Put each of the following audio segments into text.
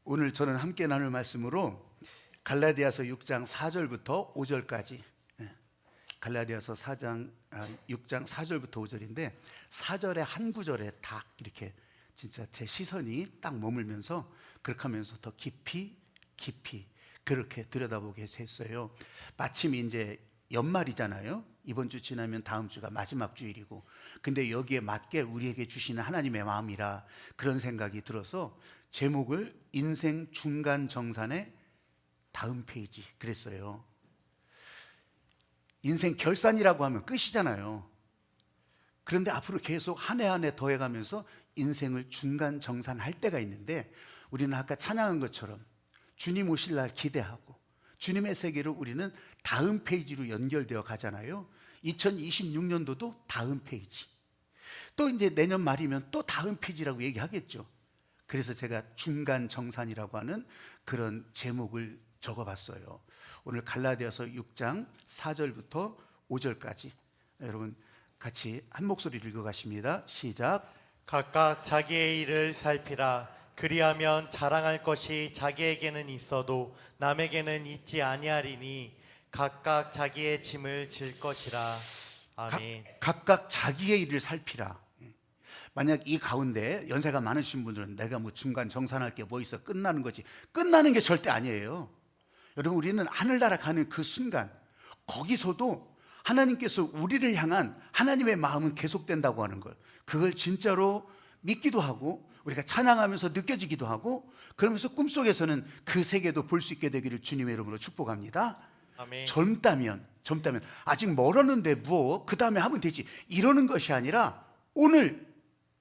오늘 저는 함께 나눌 말씀으로 갈라디아서 6장 4절부터 5절까지, 갈라디아서 6장 4절부터 5절인데 4절의 한 구절에 딱 이렇게 진짜 제 시선이 딱 머물면서 그렇게 하면서 더 깊이 그렇게 들여다보게 했어요. 마침 이제 연말이잖아요. 이번 주 지나면 다음 주가 마지막 주일이고, 근데 여기에 맞게 우리에게 주시는 하나님의 마음이라 그런 생각이 들어서 제목을 인생 중간 정산의 다음 페이지 그랬어요. 인생 결산이라고 하면 끝이잖아요. 그런데 앞으로 계속 한 해 한 해 더해가면서 인생을 중간 정산할 때가 있는데, 우리는 아까 찬양한 것처럼 주님 오실 날 기대하고 주님의 세계로 우리는 다음 페이지로 연결되어 가잖아요. 2026년도도 다음 페이지, 또 이제 내년 말이면 또 다음 페이지라고 얘기하겠죠. 그래서 제가 중간 정산이라고 하는 그런 제목을 적어봤어요. 오늘 갈라디아서 6장 4절부터 5절까지 여러분 같이 한 목소리를 읽어가십니다. 시작. 각각 자기의 일을 살피라. 그리하면 자랑할 것이 자기에게는 있어도 남에게는 있지 아니하리니 각각 자기의 짐을 질 것이라. 아멘. 각각 자기의 일을 살피라. 만약 이 가운데 연세가 많으신 분들은 내가 뭐 중간 정산할 게 뭐 있어, 끝나는 거지. 끝나는 게 절대 아니에요. 여러분, 우리는 하늘나라 가는 그 순간, 거기서도 하나님께서 우리를 향한 하나님의 마음은 계속된다고 하는 걸, 그걸 진짜로 믿기도 하고 우리가 찬양하면서 느껴지기도 하고, 그러면서 꿈속에서는 그 세계도 볼 수 있게 되기를 주님의 이름으로 축복합니다. 아멘. 젊다면 아직 멀었는데 뭐 그 다음에 하면 되지, 이러는 것이 아니라 오늘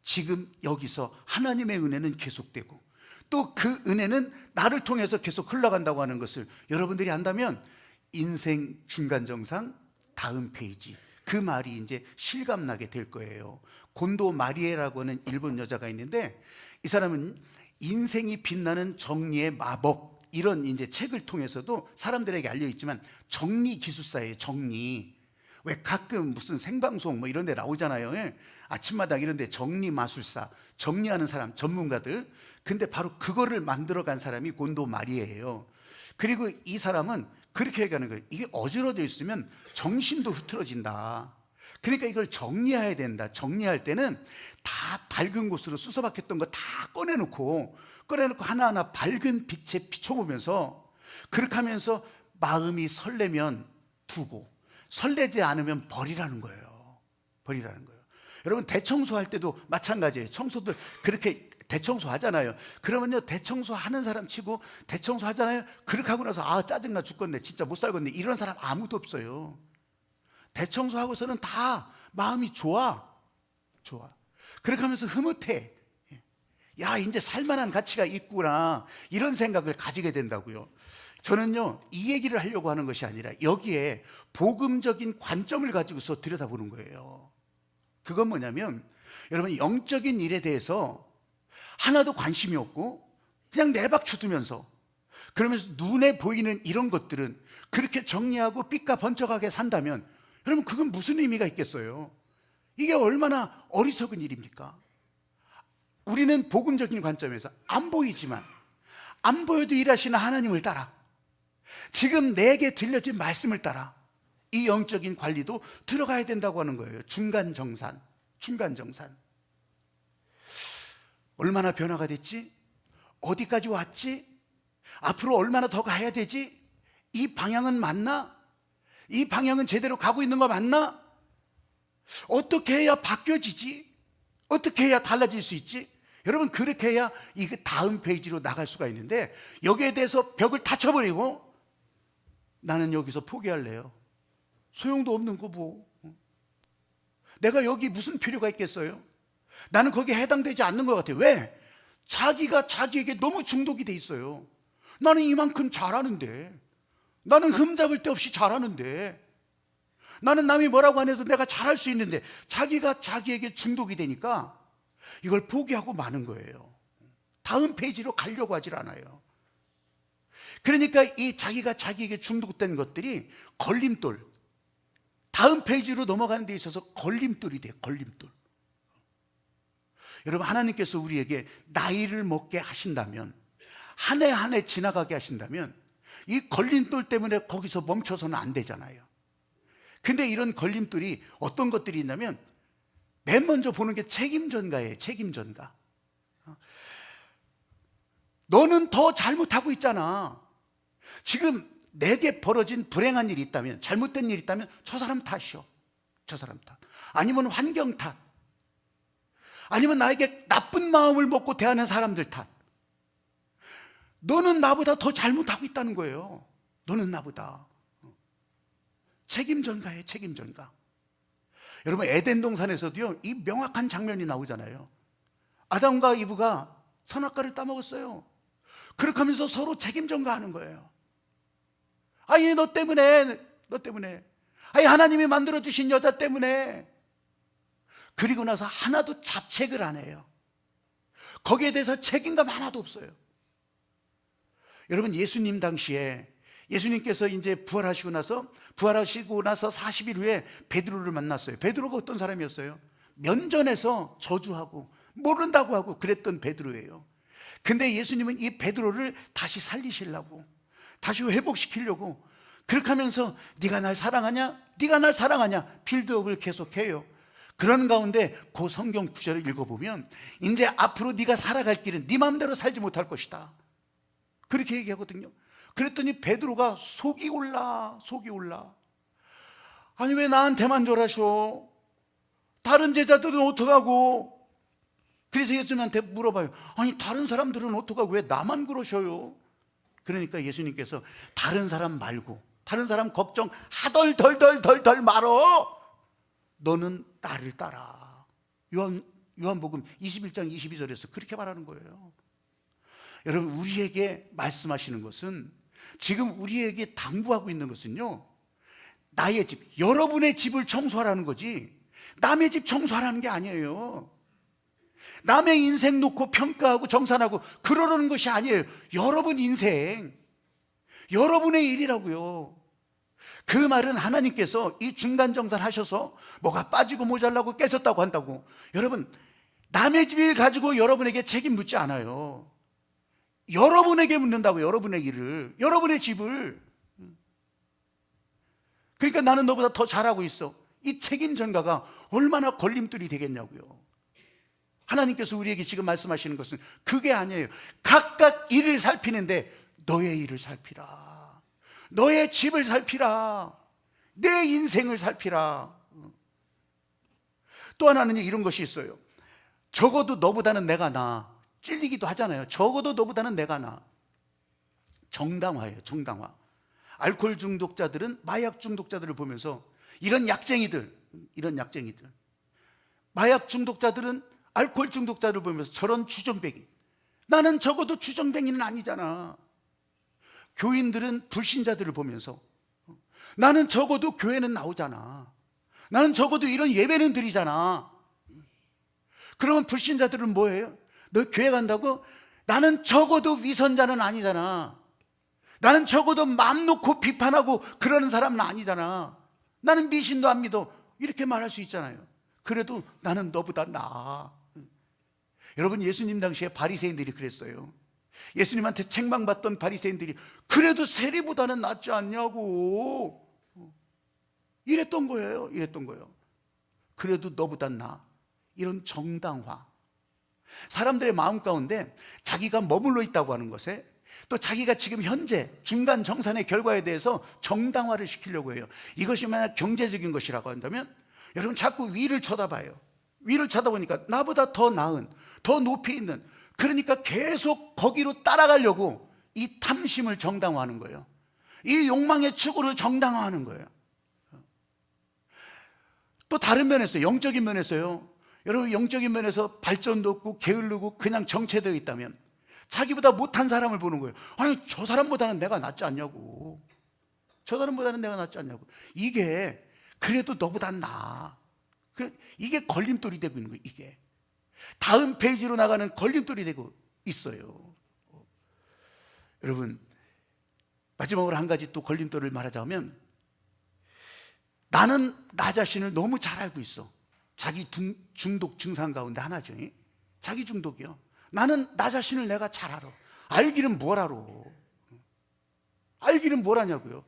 지금 여기서 하나님의 은혜는 계속되고 또 그 은혜는 나를 통해서 계속 흘러간다고 하는 것을 여러분들이 안다면 인생 중간정상 다음 페이지, 그 말이 이제 실감나게 될 거예요. 곤도 마리에라고 하는 일본 여자가 있는데, 이 사람은 인생이 빛나는 정리의 마법, 이런 이제 책을 통해서도 사람들에게 알려있지만 정리 기술사예요. 정리. 왜 가끔 무슨 생방송 뭐 이런 데 나오잖아요. 아침마당 이런 데 정리 마술사, 정리하는 사람, 전문가들. 근데 바로 그거를 만들어간 사람이 곤도 마리에예요. 그리고 이 사람은 그렇게 얘기하는 거예요. 이게 어지러져 있으면 정신도 흐트러진다. 그러니까 이걸 정리해야 된다. 정리할 때는 다 밝은 곳으로 수서박혔던 거 다 꺼내놓고 하나하나 밝은 빛에 비춰보면서, 그렇게 하면서 마음이 설레면 두고 설레지 않으면 버리라는 거예요. 버리라는 거예요. 여러분, 대청소할 때도 마찬가지예요. 청소들 그렇게 대청소 하잖아요. 그러면요, 대청소 하는 사람 치고 대청소 하잖아요. 그렇게 하고 나서 짜증나 죽겠네, 진짜 못 살겠네, 이런 사람 아무도 없어요. 대청소 하고서는 다 마음이 좋아. 그렇게 하면서 흐뭇해. 야, 이제 살만한 가치가 있구나, 이런 생각을 가지게 된다고요. 저는요, 이 얘기를 하려고 하는 것이 아니라 여기에 복음적인 관점을 가지고서 들여다보는 거예요. 그건 뭐냐면, 여러분, 영적인 일에 대해서 하나도 관심이 없고 그냥 내박쳐두면서, 그러면서 눈에 보이는 이런 것들은 그렇게 정리하고 삐까 번쩍하게 산다면, 여러분, 그건 무슨 의미가 있겠어요? 이게 얼마나 어리석은 일입니까? 우리는 복음적인 관점에서 안 보이지만, 안 보여도 일하시는 하나님을 따라, 지금 내게 들려진 말씀을 따라 이 영적인 관리도 들어가야 된다고 하는 거예요. 중간정산. 얼마나 변화가 됐지? 어디까지 왔지? 앞으로 얼마나 더 가야 되지? 이 방향은 맞나? 이 방향은 제대로 가고 있는 거 맞나? 어떻게 해야 바뀌어지지? 어떻게 해야 달라질 수 있지? 여러분, 그렇게 해야 이게 다음 페이지로 나갈 수가 있는데, 여기에 대해서 벽을 닫혀버리고 나는 여기서 포기할래요. 소용도 없는 거 뭐. 내가 여기 무슨 필요가 있겠어요? 나는 거기에 해당되지 않는 것 같아요. 왜? 자기가 자기에게 너무 중독이 돼 있어요. 나는 이만큼 잘하는데, 나는 흠잡을 데 없이 잘하는데, 나는 남이 뭐라고 안 해도 내가 잘할 수 있는데, 자기가 자기에게 중독이 되니까 이걸 포기하고 마는 거예요. 다음 페이지로 가려고 하질 않아요. 그러니까 이 자기가 자기에게 중독된 것들이 걸림돌, 다음 페이지로 넘어가는 데 있어서 걸림돌이 돼요. 걸림돌. 여러분, 하나님께서 우리에게 나이를 먹게 하신다면, 한 해 한 해 지나가게 하신다면 이 걸림돌 때문에 거기서 멈춰서는 안 되잖아요. 근데 이런 걸림돌이 어떤 것들이 있냐면 맨 먼저 보는 게 책임전가예요. 책임전가. 너는 더 잘못하고 있잖아. 지금 내게 벌어진 불행한 일이 있다면, 잘못된 일이 있다면 저 사람 탓이요. 저 사람 탓. 아니면 환경 탓. 아니면 나에게 나쁜 마음을 먹고 대하는 사람들 탓. 너는 나보다 더 잘못하고 있다는 거예요. 너는 나보다. 책임전가예요. 책임전가. 여러분, 에덴 동산에서도요, 이 명확한 장면이 나오잖아요. 아담과 이브가 선악과를 따먹었어요. 그렇게 하면서 서로 책임전가하는 거예요. 아니, 너 때문에. 아니, 하나님이 만들어주신 여자 때문에. 그리고 나서 하나도 자책을 안 해요. 거기에 대해서 책임감 하나도 없어요. 여러분, 예수님 당시에 예수님께서 이제 부활하시고 나서 40일 후에 베드로를 만났어요. 베드로가 어떤 사람이었어요? 면전에서 저주하고 모른다고 하고 그랬던 베드로예요. 근데 예수님은 이 베드로를 다시 살리시려고, 다시 회복시키려고 그렇게 하면서 네가 날 사랑하냐? 네가 날 사랑하냐? 빌드업을 계속해요. 그런 가운데 그 성경 구절을 읽어보면 이제 앞으로 네가 살아갈 길은 네 마음대로 살지 못할 것이다, 그렇게 얘기하거든요. 그랬더니 베드로가 속이 올라. 아니, 왜 나한테만 저러셔? 다른 제자들은 어떡하고? 그래서 예수님한테 물어봐요. 아니, 다른 사람들은 어떡하고 왜 나만 그러셔요? 그러니까 예수님께서 다른 사람 말고, 다른 사람 걱정 하덜덜덜덜 말어. 너는 나를 따라. 요한복음 21장 22절에서 그렇게 말하는 거예요. 여러분, 우리에게 말씀하시는 것은, 지금 우리에게 당부하고 있는 것은요, 나의 집, 여러분의 집을 청소하라는 거지 남의 집 청소하라는 게 아니에요. 남의 인생 놓고 평가하고 정산하고 그러려는 것이 아니에요. 여러분 인생, 여러분의 일이라고요. 그 말은 하나님께서 이 중간정산 하셔서 뭐가 빠지고 모자라고 깨졌다고 한다고, 여러분, 남의 집을 가지고 여러분에게 책임 묻지 않아요. 여러분에게 묻는다고, 여러분의 일을, 여러분의 집을. 그러니까 나는 너보다 더 잘하고 있어. 이 책임 전가가 얼마나 걸림돌이 되겠냐고요. 하나님께서 우리에게 지금 말씀하시는 것은 그게 아니에요. 각각 일을 살피는데 너의 일을 살피라. 너의 집을 살피라. 내 인생을 살피라. 또 하나는 이런 것이 있어요. 적어도 너보다는 내가 나아. 찔리기도 하잖아요. 적어도 너보다는 내가 나아. 정당화예요. 정당화. 알코올 중독자들은 마약 중독자들을 보면서 이런 약쟁이들, 마약 중독자들은 알코올 중독자를 보면서 저런 주정뱅이, 나는 적어도 주정뱅이는 아니잖아. 교인들은 불신자들을 보면서 나는 적어도 교회는 나오잖아. 나는 적어도 이런 예배는 드리잖아. 그러면 불신자들은 뭐예요? 너 교회 간다고? 나는 적어도 위선자는 아니잖아. 나는 적어도 맘 놓고 비판하고 그러는 사람은 아니잖아. 나는 미신도 안 믿어. 이렇게 말할 수 있잖아요. 그래도 나는 너보다 나아. 여러분, 예수님 당시에 바리새인들이 그랬어요. 예수님한테 책망받던 바리새인들이 그래도 세리보다는 낫지 않냐고 이랬던 거예요. 그래도 너보다 나아. 이런 정당화. 사람들의 마음 가운데 자기가 머물러 있다고 하는 것에, 또 자기가 지금 현재 중간 정산의 결과에 대해서 정당화를 시키려고 해요. 이것이 만약 경제적인 것이라고 한다면 여러분, 자꾸 위를 쳐다봐요. 위를 쳐다보니까 나보다 더 나은, 더 높이 있는, 그러니까 계속 거기로 따라가려고 이 탐심을 정당화하는 거예요. 이 욕망의 추구를 정당화하는 거예요. 또 다른 면에서, 영적인 면에서요, 여러분, 영적인 면에서 발전도 없고 게을르고 그냥 정체되어 있다면 자기보다 못한 사람을 보는 거예요. 아니, 저 사람보다는 내가 낫지 않냐고. 이게 그래도 너보다 나아. 이게 걸림돌이 되고 있는 거예요. 이게 다음 페이지로 나가는 걸림돌이 되고 있어요. 여러분, 마지막으로 한 가지 또 걸림돌을 말하자면, 나는 나 자신을 너무 잘 알고 있어. 자기 중독 증상 가운데 하나죠. 자기 중독이요. 나는 나 자신을 내가 잘 알아. 알기는 뭘 알아? 알기는 뭘 하냐고요?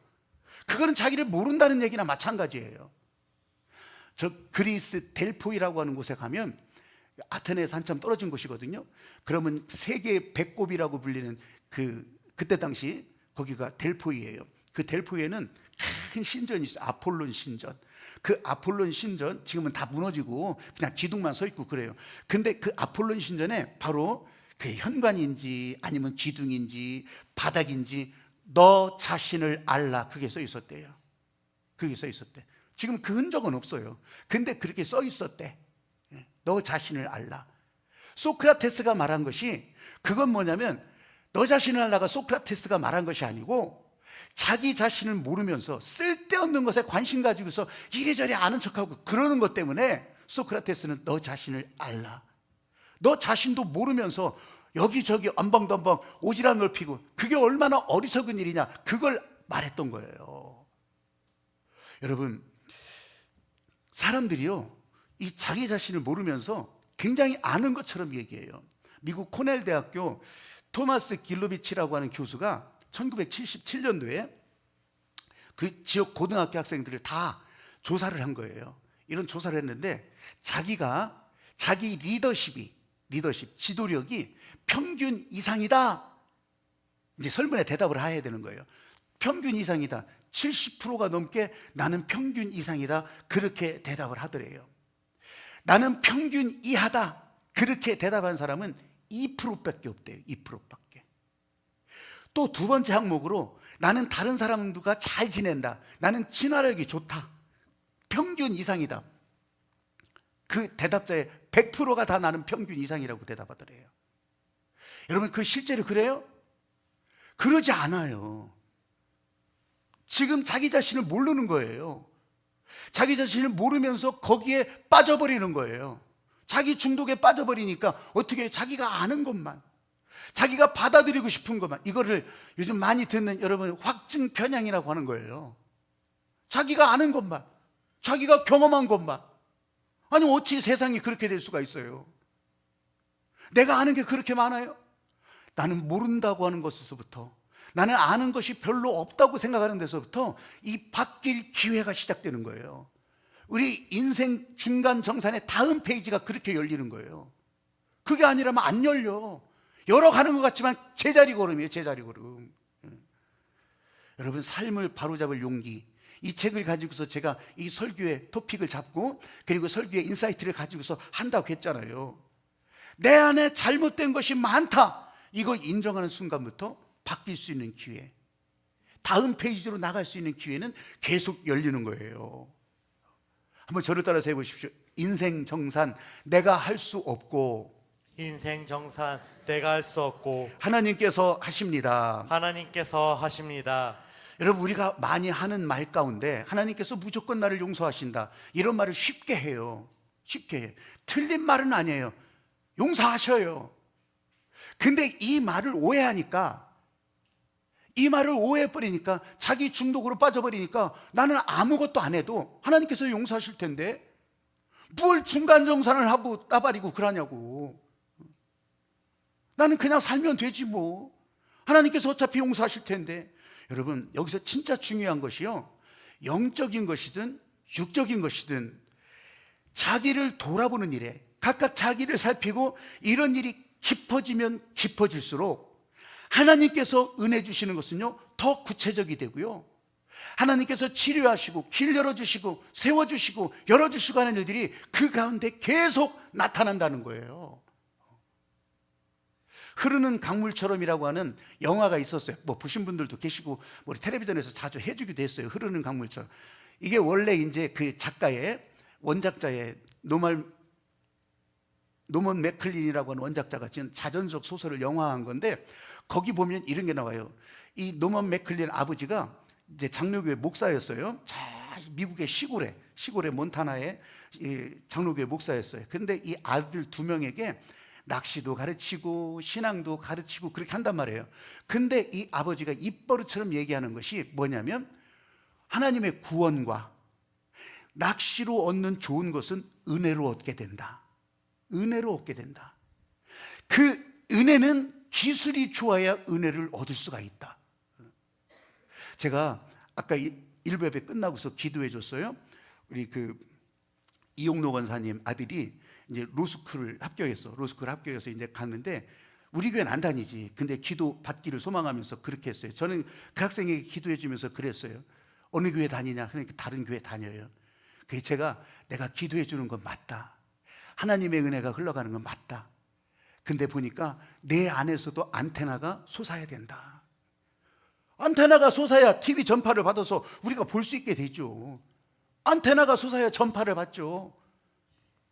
그거는 자기를 모른다는 얘기나 마찬가지예요. 저 그리스 델포이라고 하는 곳에 가면 아테네에서 한참 떨어진 곳이거든요. 그러면 세계의 배꼽이라고 불리는 그때 당시 거기가 델포이예요. 그 델포이에는 큰 신전이 있어요. 아폴론 신전. 그 아폴론 신전 지금은 다 무너지고 그냥 기둥만 서 있고 그래요. 근데 그 아폴론 신전에 바로 그 현관인지 아니면 기둥인지 바닥인지 너 자신을 알라 그게 써 있었대요. 그게 써 있었대. 지금 그 흔적은 없어요. 근데 그렇게 써 있었대. 너 자신을 알라. 소크라테스가 말한 것이 그건 뭐냐면 너 자신을 알라가 소크라테스가 말한 것이 아니고 자기 자신을 모르면서 쓸데없는 것에 관심 가지고서 이래저래 아는 척하고 그러는 것 때문에 소크라테스는 너 자신을 알라. 너 자신도 모르면서 여기저기 언벙던벙 오지랖 넓히고 그게 얼마나 어리석은 일이냐 그걸 말했던 거예요. 여러분, 사람들이요 이 자기 자신을 모르면서 굉장히 아는 것처럼 얘기해요. 미국 코넬 대학교 토마스 길로비치라고 하는 교수가 1977년도에 그 지역 고등학교 학생들을 다 조사를 한 거예요. 이런 조사를 했는데 자기 리더십, 지도력이 평균 이상이다. 이제 설문에 대답을 해야 되는 거예요. 평균 이상이다. 70%가 넘게 나는 평균 이상이다. 그렇게 대답을 하더래요. 나는 평균 이하다. 그렇게 대답한 사람은 2%밖에 없대요. 2%밖에. 또 두 번째 항목으로 나는 다른 사람들과 잘 지낸다. 나는 친화력이 좋다. 평균 이상이다. 그 대답자의 100%가 다 나는 평균 이상이라고 대답하더래요. 여러분, 그 실제로 그래요? 그러지 않아요. 지금 자기 자신을 모르는 거예요. 자기 자신을 모르면서 거기에 빠져버리는 거예요. 자기 중독에 빠져버리니까 어떻게 자기가 아는 것만, 자기가 받아들이고 싶은 것만, 이거를 요즘 많이 듣는 여러분 확증 편향이라고 하는 거예요. 자기가 아는 것만, 자기가 경험한 것만. 아니 어찌 세상이 그렇게 될 수가 있어요? 내가 아는 게 그렇게 많아요? 나는 모른다고 하는 것에서부터, 나는 아는 것이 별로 없다고 생각하는 데서부터 이 바뀔 기회가 시작되는 거예요. 우리 인생 중간 정산의 다음 페이지가 그렇게 열리는 거예요. 그게 아니라면 안 열려. 열어가는 것 같지만 제자리 걸음이에요. 제자리 걸음. 여러분, 삶을 바로잡을 용기, 이 책을 가지고서 제가 이 설교의 토픽을 잡고 그리고 설교의 인사이트를 가지고서 한다고 했잖아요. 내 안에 잘못된 것이 많다, 이거 인정하는 순간부터 바뀔 수 있는 기회, 다음 페이지로 나갈 수 있는 기회는 계속 열리는 거예요. 한번 저를 따라서 해보십시오. 인생 정산 내가 할 수 없고 인생 정산 내가 할 수 없고 하나님께서 하십니다. 하나님께서 하십니다. 여러분, 우리가 많이 하는 말 가운데 하나님께서 무조건 나를 용서하신다, 이런 말을 쉽게 해요. 쉽게 해요. 틀린 말은 아니에요. 용서하셔요. 근데 이 말을 오해하니까, 이 말을 오해해버리니까 자기 중독으로 빠져버리니까 나는 아무것도 안 해도 하나님께서 용서하실 텐데 뭘 중간정산을 하고 따발이고 그러냐고. 나는 그냥 살면 되지 뭐. 하나님께서 어차피 용서하실 텐데. 여러분, 여기서 진짜 중요한 것이요, 영적인 것이든 육적인 것이든 자기를 돌아보는 일에, 각각 자기를 살피고 이런 일이 깊어지면 깊어질수록 하나님께서 은혜 주시는 것은요 더 구체적이 되고요, 하나님께서 치료하시고 길 열어주시고 세워주시고 열어주시고 하는 일들이 그 가운데 계속 나타난다는 거예요. 흐르는 강물처럼이라고 하는 영화가 있었어요. 뭐 보신 분들도 계시고 우리 텔레비전에서 자주 해주기도 했어요. 흐르는 강물처럼. 이게 원래 이제 그 작가의, 원작자의 노먼 맥클린이라고 하는 원작자가 지은 자전적 소설을 영화한 건데, 거기 보면 이런 게 나와요. 이 노먼 맥클린 아버지가 이제 장로교회 목사였어요. 미국의 시골의 몬타나의 장로교회 목사였어요. 그런데 이 아들 두 명에게 낚시도 가르치고 신앙도 가르치고 그렇게 한단 말이에요. 근데 이 아버지가 입버릇처럼 얘기하는 것이 뭐냐면, 하나님의 구원과 낚시로 얻는 좋은 것은 은혜로 얻게 된다. 은혜로 얻게 된다. 그 은혜는 기술이 좋아야 은혜를 얻을 수가 있다. 제가 아까 일부 예배 끝나고서 기도해 줬어요. 우리 이용노 권사님 아들이 이제 로스쿨을 합격해서 이제 갔는데 우리 교회는 안 다니지. 근데 기도 받기를 소망하면서 그렇게 했어요. 저는 그 학생에게 기도해 주면서 그랬어요. 어느 교회 다니냐? 그러니까 다른 교회 다녀요. 그래서 제가 내가 기도해 주는 건 맞다. 하나님의 은혜가 흘러가는 건 맞다. 근데 보니까 내 안에서도 안테나가 솟아야 된다. 안테나가 솟아야 TV 전파를 받아서 우리가 볼 수 있게 되죠. 안테나가 솟아야 전파를 받죠.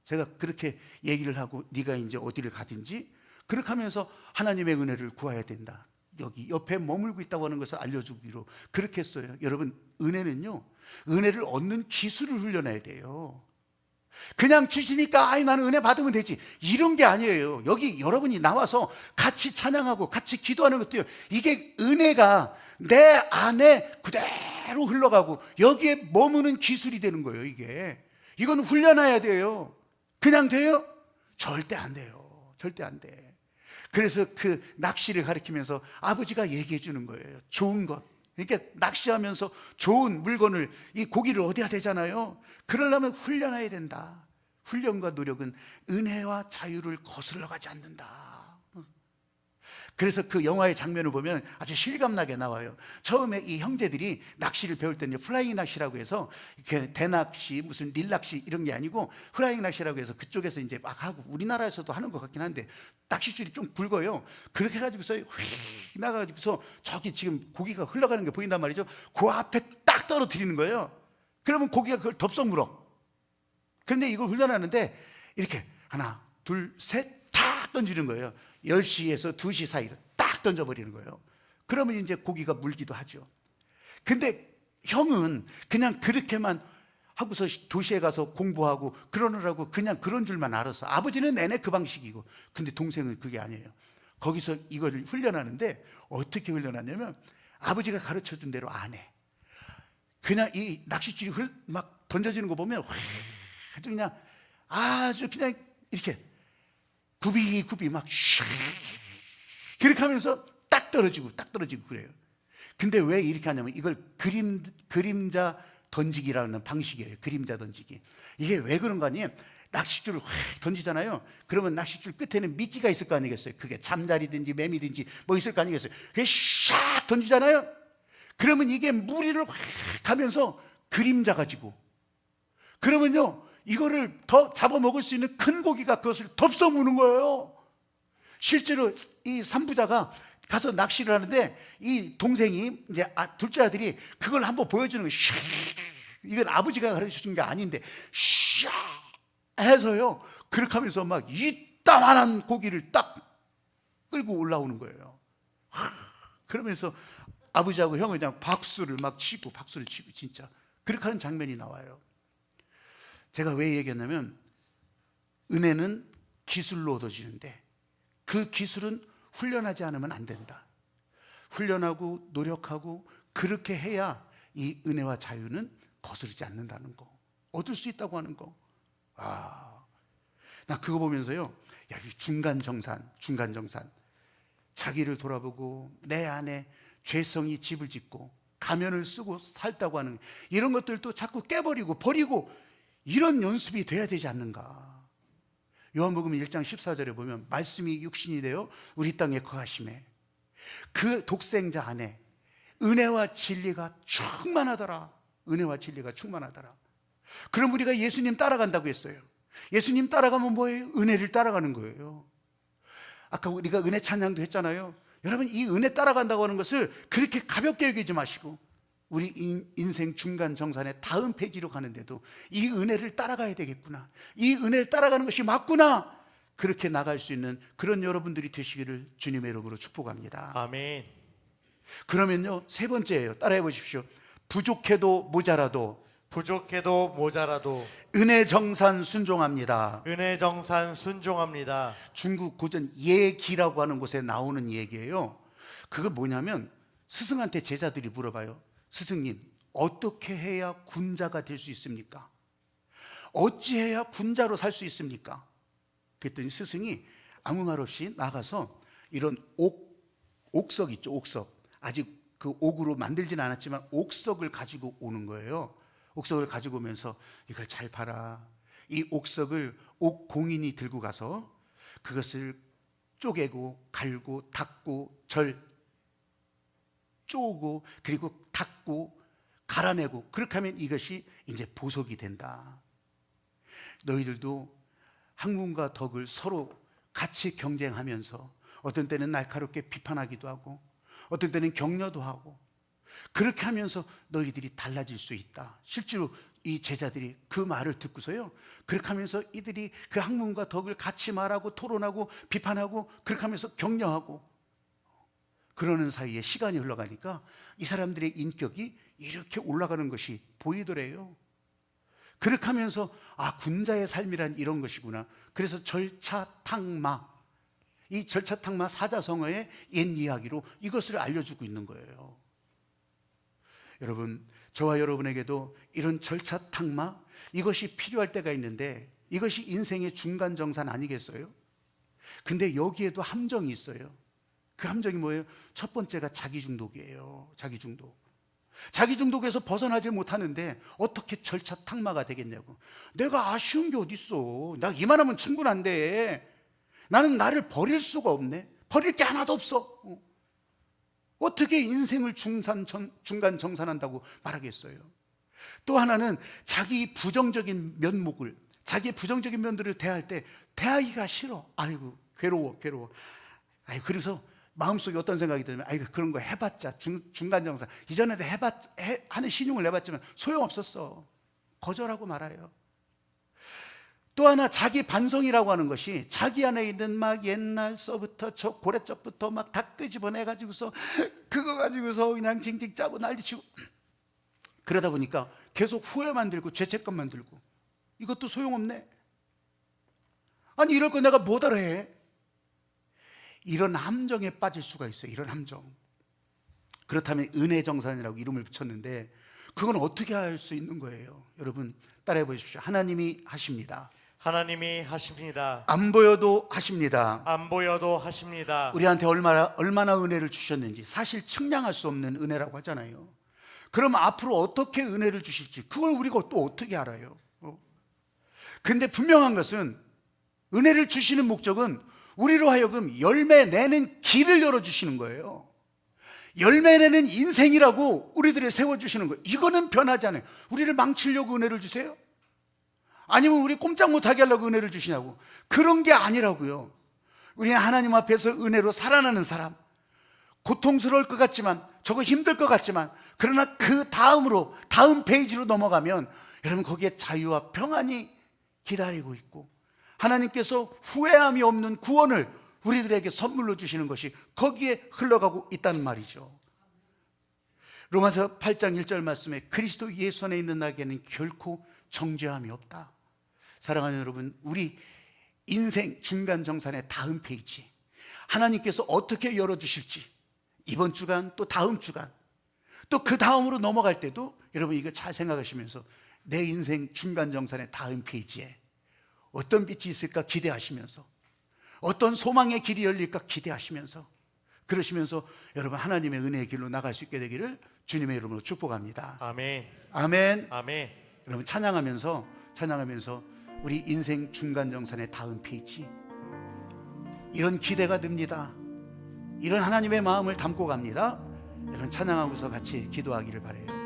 제가 그렇게 얘기를 하고 네가 이제 어디를 가든지 그렇게 하면서 하나님의 은혜를 구해야 된다. 여기 옆에 머물고 있다고 하는 것을 알려주기로 그렇게 했어요. 여러분, 은혜는요, 은혜를 얻는 기술을 훈련해야 돼요. 그냥 주시니까 아이 나는 은혜 받으면 되지 이런 게 아니에요. 여기 여러분이 나와서 같이 찬양하고 같이 기도하는 것도요, 이게 은혜가 내 안에 그대로 흘러가고 여기에 머무는 기술이 되는 거예요. 이건 훈련해야 돼요. 그냥 돼요? 절대 안 돼요. 절대 안 돼. 그래서 그 낚시를 가리키면서 아버지가 얘기해 주는 거예요. 좋은 것, 그러니까 낚시하면서 좋은 물건을, 이 고기를 얻어야 되잖아요. 그러려면 훈련해야 된다. 훈련과 노력은 은혜와 자유를 거슬러 가지 않는다. 그래서 그 영화의 장면을 보면 아주 실감나게 나와요. 처음에 이 형제들이 낚시를 배울 때는 플라잉 낚시라고 해서 이렇게 대낚시, 무슨 릴낚시 이런 게 아니고 플라잉 낚시라고 해서 그쪽에서 이제 막 하고 우리나라에서도 하는 것 같긴 한데 낚싯줄이 좀 굵어요. 그렇게 해가지고서 휙 나가가지고서 저기 지금 고기가 흘러가는 게 보인단 말이죠. 그 앞에 딱 떨어뜨리는 거예요. 그러면 고기가 그걸 덥석 물어. 그런데 이걸 훈련하는데 이렇게 하나, 둘, 셋 탁 던지는 거예요. 10시에서 2시 사이로 딱 던져버리는 거예요. 그러면 이제 고기가 물기도 하죠. 근데 형은 그냥 그렇게만 하고서 도시에 가서 공부하고 그러느라고 그냥 그런 줄만 알았어. 아버지는 내내 그 방식이고. 근데 동생은 그게 아니에요. 거기서 이걸 훈련하는데 어떻게 훈련하냐면 아버지가 가르쳐준 대로 안 해. 그냥 이 낚싯줄이 막 던져지는 거 보면 아주 그냥 아주 그냥 이렇게 굽이 막 슉 그렇게 하면서 딱 떨어지고 그래요. 근데 왜 이렇게 하냐면 이걸 그림자 던지기라는 방식이에요. 그림자 던지기. 이게 왜 그런 거 아니에요? 낚싯줄을 확 던지잖아요. 그러면 낚싯줄 끝에는 미끼가 있을 거 아니겠어요? 그게 잠자리든지 매미든지 뭐 있을 거 아니겠어요? 그게 샥 던지잖아요. 그러면 이게 무리를 확 하면서 그림자 가지고, 그러면요 이거를 더 잡아먹을 수 있는 큰 고기가 그것을 덥석 무는 거예요. 실제로 이 삼부자가 가서 낚시를 하는데 이 동생이 이제 둘째 아들이 그걸 한번 보여주는 거예요. 이건 아버지가 가르쳐준 게 아닌데 샥 해서요 그렇게 하면서 막 이따만한 고기를 딱 끌고 올라오는 거예요. 그러면서 아버지하고 형은 그냥 박수를 치고 진짜 그렇게 하는 장면이 나와요. 제가 왜 얘기했냐면 은혜는 기술로 얻어지는데 그 기술은 훈련하지 않으면 안 된다. 훈련하고 노력하고 그렇게 해야 이 은혜와 자유는 거스르지 않는다는 거, 얻을 수 있다고 하는 거. 나 그거 보면서요, 야, 이 중간정산 자기를 돌아보고 내 안에 죄성이 집을 짓고 가면을 쓰고 살다고 하는 이런 것들도 자꾸 깨버리고 버리고 이런 연습이 돼야 되지 않는가. 요한복음 1장 14절에 보면 말씀이 육신이 되어 우리 땅에 거하심에 그 독생자 안에 은혜와 진리가 충만하더라. 은혜와 진리가 충만하더라. 그럼 우리가 예수님 따라간다고 했어요. 예수님 따라가면 뭐예요? 은혜를 따라가는 거예요. 아까 우리가 은혜 찬양도 했잖아요. 여러분, 이 은혜 따라간다고 하는 것을 그렇게 가볍게 여기지 마시고 우리 인생 중간 정산의 다음 페이지로 가는데도 이 은혜를 따라가야 되겠구나, 이 은혜를 따라가는 것이 맞구나, 그렇게 나갈 수 있는 그런 여러분들이 되시기를 주님의 이름으로 축복합니다. 아멘. 그러면요, 세 번째예요. 따라해 보십시오. 부족해도 모자라도 은혜 정산 순종합니다. 은혜 정산 순종합니다. 중국 고전 예기라고 하는 곳에 나오는 얘기예요. 그거 뭐냐면 스승한테 제자들이 물어봐요. 스승님, 어떻게 해야 군자가 될 수 있습니까? 어찌해야 군자로 살 수 있습니까? 그랬더니 스승이 아무 말 없이 나가서 이런 옥석 있죠, 옥석. 아직 그 옥으로 만들진 않았지만 옥석을 가지고 오는 거예요. 옥석을 가지고 오면서 이걸 잘 봐라. 이 옥석을 옥공인이 들고 가서 그것을 쪼개고 갈고 닦고 쪼고 그리고 닦고 갈아내고 그렇게 하면 이것이 이제 보석이 된다. 너희들도 학문과 덕을 서로 같이 경쟁하면서 어떤 때는 날카롭게 비판하기도 하고 어떤 때는 격려도 하고 그렇게 하면서 너희들이 달라질 수 있다. 실제로 이 제자들이 그 말을 듣고서요, 그렇게 하면서 이들이 그 학문과 덕을 같이 말하고 토론하고 비판하고 그렇게 하면서 격려하고 그러는 사이에 시간이 흘러가니까 이 사람들의 인격이 이렇게 올라가는 것이 보이더래요. 그렇게 하면서 군자의 삶이란 이런 것이구나. 그래서 절차탕마, 이 절차탕마 사자성어의 옛 이야기로 이것을 알려주고 있는 거예요. 여러분, 저와 여러분에게도 이런 절차탕마, 이것이 필요할 때가 있는데 이것이 인생의 중간정산 아니겠어요? 근데 여기에도 함정이 있어요. 그 함정이 뭐예요? 첫 번째가 자기중독이에요. 자기중독에서 벗어나지 못하는데 어떻게 절차탕마가 되겠냐고. 내가 아쉬운 게 어딨어. 나 이만하면 충분한데 나는 나를 버릴 수가 없네. 버릴 게 하나도 없어. 어떻게 인생을 중간 정산한다고 말하겠어요? 또 하나는 자기 부정적인 면목을, 자기 부정적인 면들을 대할 때 대하기가 싫어. 아이고 괴로워. 그래서 마음속에 어떤 생각이 들면 그런 거 해봤자 중간 정산 이전에도 하는 신용을 내봤지만 소용없었어. 거절하고 말아요. 또 하나 자기 반성이라고 하는 것이 자기 안에 있는 막 옛날서부터 저 고래적부터 막 다 끄집어내가지고서 그거 가지고서 그냥 징징 짜고 난리치고 그러다 보니까 계속 후회만 들고 죄책감만 들고 이것도 소용없네. 아니 이럴 거 내가 뭐더러 해. 이런 함정에 빠질 수가 있어요. 이런 함정. 그렇다면 은혜정산이라고 이름을 붙였는데 그건 어떻게 할 수 있는 거예요? 여러분 따라해 보십시오. 하나님이 하십니다. 하나님이 하십니다. 안 보여도 하십니다. 안 보여도 하십니다. 우리한테 얼마나 은혜를 주셨는지 사실 측량할 수 없는 은혜라고 하잖아요. 그럼 앞으로 어떻게 은혜를 주실지 그걸 우리가 또 어떻게 알아요? 근데 분명한 것은 은혜를 주시는 목적은 우리로 하여금 열매 내는 길을 열어주시는 거예요. 열매 내는 인생이라고 우리들을 세워주시는 거예요. 이거는 변하지 않아요. 우리를 망치려고 은혜를 주세요? 아니면 우리 꼼짝 못하게 하려고 은혜를 주시냐고. 그런 게 아니라고요. 우리는 하나님 앞에서 은혜로 살아나는 사람, 고통스러울 것 같지만 저거 힘들 것 같지만 그러나 그 다음 페이지로 넘어가면 여러분 거기에 자유와 평안이 기다리고 있고 하나님께서 후회함이 없는 구원을 우리들에게 선물로 주시는 것이 거기에 흘러가고 있다는 말이죠. 로마서 8장 1절 말씀에 그리스도 예수 안에 있는 나에게는 결코 정죄함이 없다. 사랑하는 여러분, 우리 인생 중간정산의 다음 페이지 하나님께서 어떻게 열어주실지 이번 주간 또 다음 주간 또 그 다음으로 넘어갈 때도 여러분 이거 잘 생각하시면서 내 인생 중간정산의 다음 페이지에 어떤 빛이 있을까 기대하시면서 어떤 소망의 길이 열릴까 기대하시면서 그러시면서 여러분 하나님의 은혜의 길로 나갈 수 있게 되기를 주님의 이름으로 축복합니다. 아멘. 아멘. 아멘. 여러분 찬양하면서 우리 인생 중간정산의 다음 페이지 이런 기대가 듭니다. 이런 하나님의 마음을 담고 갑니다. 여러분 찬양하고서 같이 기도하기를 바라요.